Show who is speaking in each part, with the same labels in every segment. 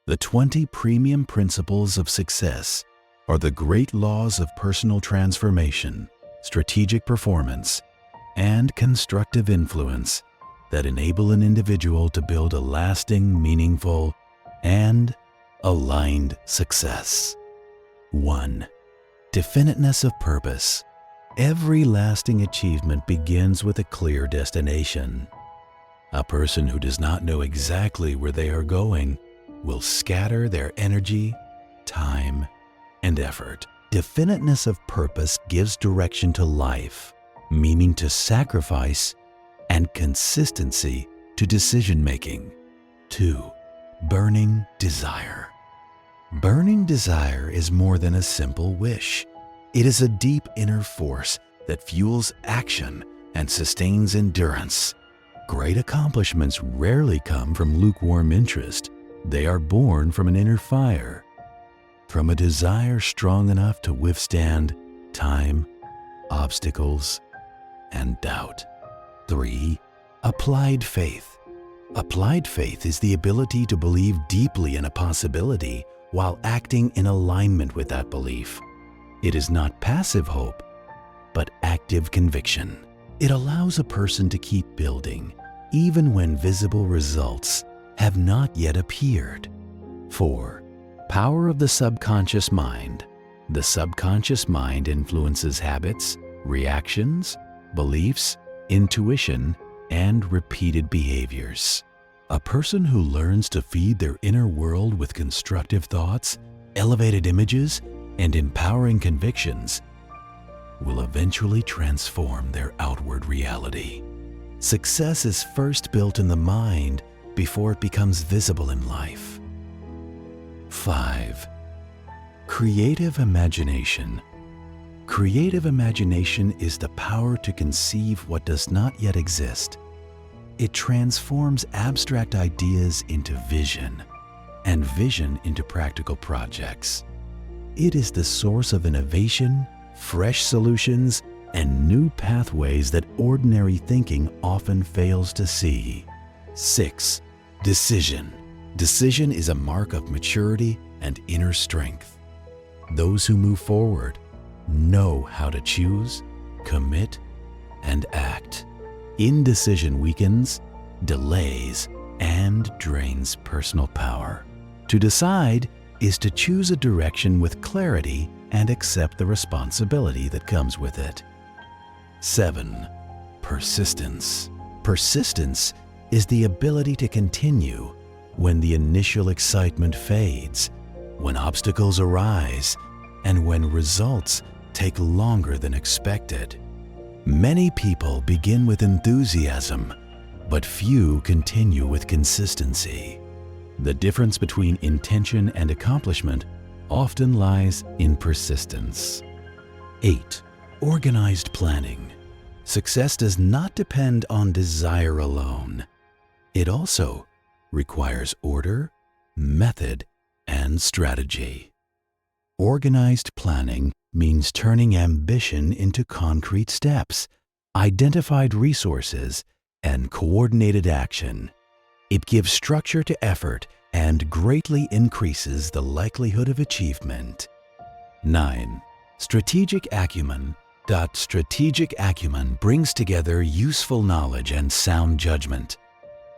Speaker 1: The 20 premium principles of success are the great laws of personal transformation, strategic performance, and constructive influence that enable an individual to build a lasting, meaningful, and aligned success. 1. Definiteness of purpose. Every lasting achievement begins with a clear destination. A person who does not know exactly where they are going will scatter their energy, time, and effort. Definiteness of purpose gives direction to life, meaning to sacrifice, and consistency to decision-making. 2. Burning desire. Burning desire is more than a simple wish. It is a deep inner force that fuels action and sustains endurance. Great accomplishments rarely come from lukewarm interest. They are born from an inner fire, from a desire strong enough to withstand time, obstacles, and doubt. 3. Applied faith. Applied faith is the ability to believe deeply in a possibility while acting in alignment with that belief. It is not passive hope, but active conviction. It allows a person to keep building, even when visible results have not yet appeared. 4. Power of the subconscious mind. The subconscious mind influences habits, reactions, beliefs, intuition, and repeated behaviors. A person who learns to feed their inner world with constructive thoughts, elevated images, and empowering convictions will eventually transform their outward reality. Success is first built in the mind before it becomes visible in life. 5. Creative imagination. Creative imagination is the power to conceive what does not yet exist. It transforms abstract ideas into vision, and vision into practical projects. It is the source of innovation, fresh solutions, and new pathways that ordinary thinking often fails to see. 6. Decision. Decision is a mark of maturity and inner strength. Those who move forward know how to choose, commit, and act. Indecision weakens, delays, and drains personal power. To decide is to choose a direction with clarity and accept the responsibility that comes with it. 7. Persistence. Persistence is the ability to continue when the initial excitement fades, when obstacles arise, and when results take longer than expected. Many people begin with enthusiasm, but few continue with consistency. The difference between intention and accomplishment often lies in persistence. 8. Organized planning. Success does not depend on desire alone. It also requires order, method, and strategy. Organized planning means turning ambition into concrete steps, identified resources, and coordinated action. It gives structure to effort and greatly increases the likelihood of achievement. 9. Strategic acumen. Strategic acumen brings together useful knowledge and sound judgment.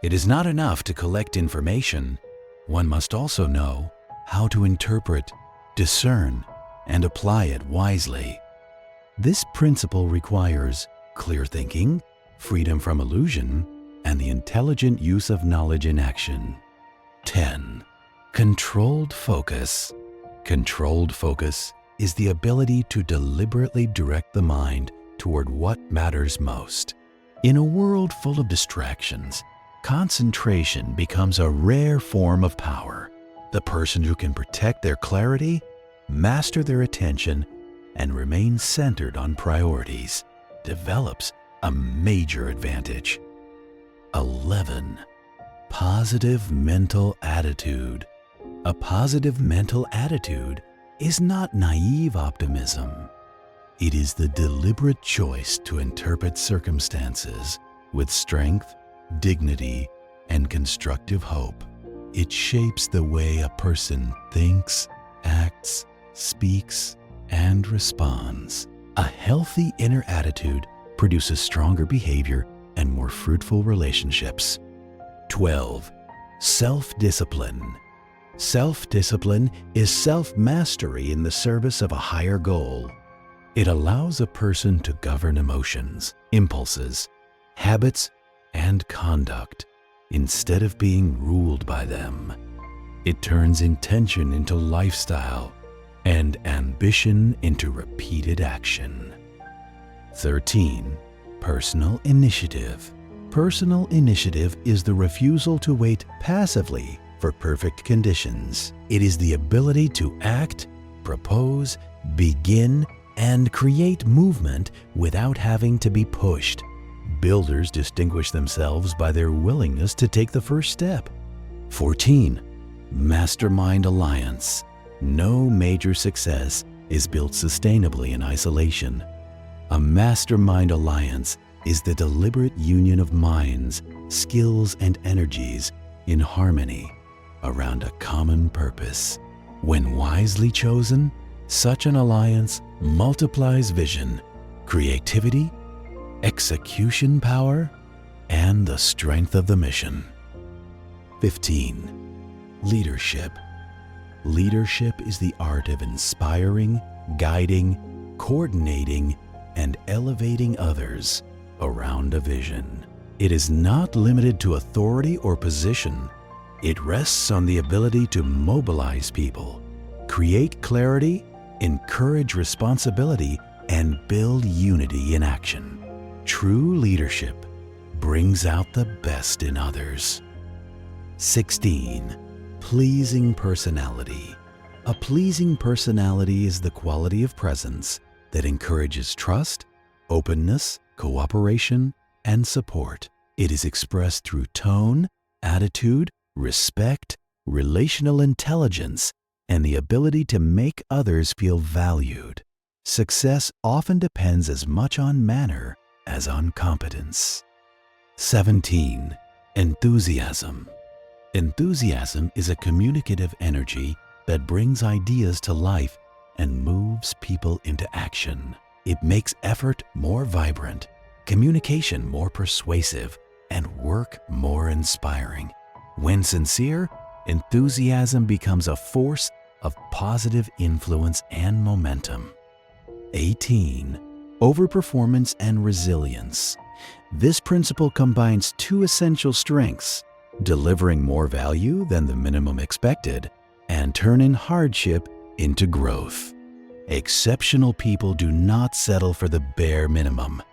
Speaker 1: It is not enough to collect information. One must also know how to interpret, discern, and apply it wisely. This principle requires clear thinking, freedom from illusion, and the intelligent use of knowledge in action. 10. Controlled focus. Controlled focus is the ability to deliberately direct the mind toward what matters most. In a world full of distractions, concentration becomes a rare form of power. The person who can protect their clarity, master their attention, and remain centered on priorities develops a major advantage. 11. Positive mental attitude. A positive mental attitude is not naive optimism. It is the deliberate choice to interpret circumstances with strength, dignity, and constructive hope. It shapes the way a person thinks, acts, speaks, and responds. A healthy inner attitude produces stronger behavior and more fruitful relationships. 12. Self-discipline. Self-discipline is self-mastery in the service of a higher goal. It allows a person to govern emotions, impulses, habits, and conduct instead of being ruled by them. It turns intention into lifestyle and ambition into repeated action. 13. Personal initiative. Personal initiative is the refusal to wait passively for perfect conditions. It is the ability to act, propose, begin, and create movement without having to be pushed. Builders distinguish themselves by their willingness to take the first step. 14. Mastermind alliance. No major success is built sustainably in isolation. A mastermind alliance is the deliberate union of minds, skills, and energies in harmony around a common purpose. When wisely chosen, such an alliance multiplies vision, creativity, execution power, and the strength of the mission. 15. Leadership. Leadership is the art of inspiring, guiding, coordinating, and elevating others around a vision. It is not limited to authority or position. It rests on the ability to mobilize people, create clarity, encourage responsibility, and build unity in action. True leadership brings out the best in others. 16. Pleasing personality. A pleasing personality is the quality of presence that encourages trust, openness, cooperation, and support. It is expressed through tone, attitude, respect, relational intelligence, and the ability to make others feel valued. Success often depends as much on manner as on competence. 17. Enthusiasm. Enthusiasm is a communicative energy that brings ideas to life and moves people into action. It makes effort more vibrant, communication more persuasive, and work more inspiring. When sincere, enthusiasm becomes a force of positive influence and momentum. 18. Overperformance and resilience. This principle combines two essential strengths: delivering more value than the minimum expected and turning hardship into growth. Exceptional people do not settle for the bare minimum.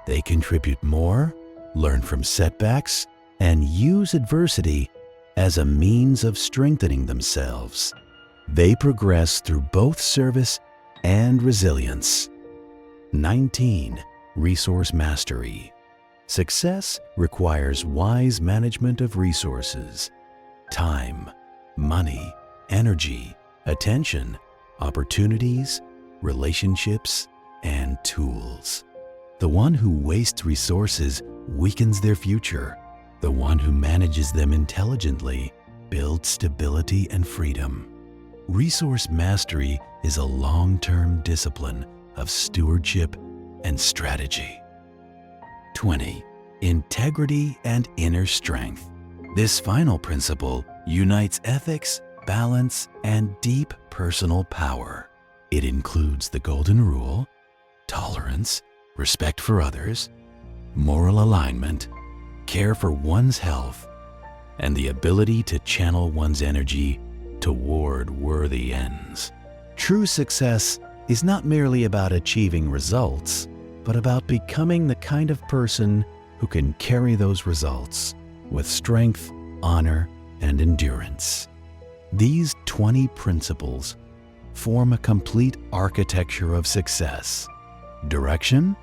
Speaker 1: They contribute more, learn from setbacks, and use adversity as a means of strengthening themselves. They progress through both service and resilience. 19. Resource mastery. Success requires wise management of resources: time, money, energy, attention, opportunities, relationships, and tools. The one who wastes resources weakens their future. The one who manages them intelligently builds stability and freedom. Resource mastery is a long-term discipline of stewardship and strategy. 20. Integrity and inner strength. This final principle unites ethics, balance, and deep personal power. It includes the golden rule, tolerance, respect for others, moral alignment, care for one's health, and the ability to channel one's energy toward worthy ends. True success is not merely about achieving results, but about becoming the kind of person who can carry those results with strength, honor, and endurance. These 20 principles form a complete architecture of success. Direction,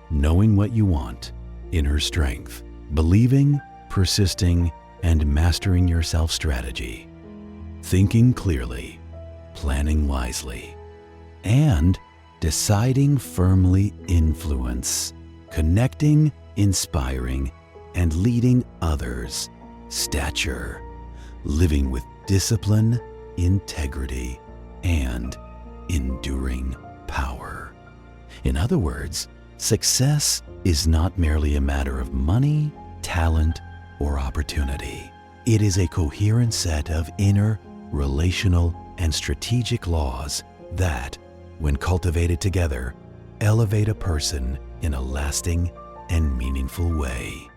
Speaker 1: knowing what you want. Inner strength, believing, persisting, and mastering your self-strategy. Thinking clearly, planning wisely, and deciding firmly influence. Connecting, inspiring, and leading others. Stature, living with discipline, integrity, and enduring power. In other words, success is not merely a matter of money, talent, or opportunity. It is a coherent set of inner, relational, and strategic laws that, when cultivated together, elevate a person in a lasting and meaningful way.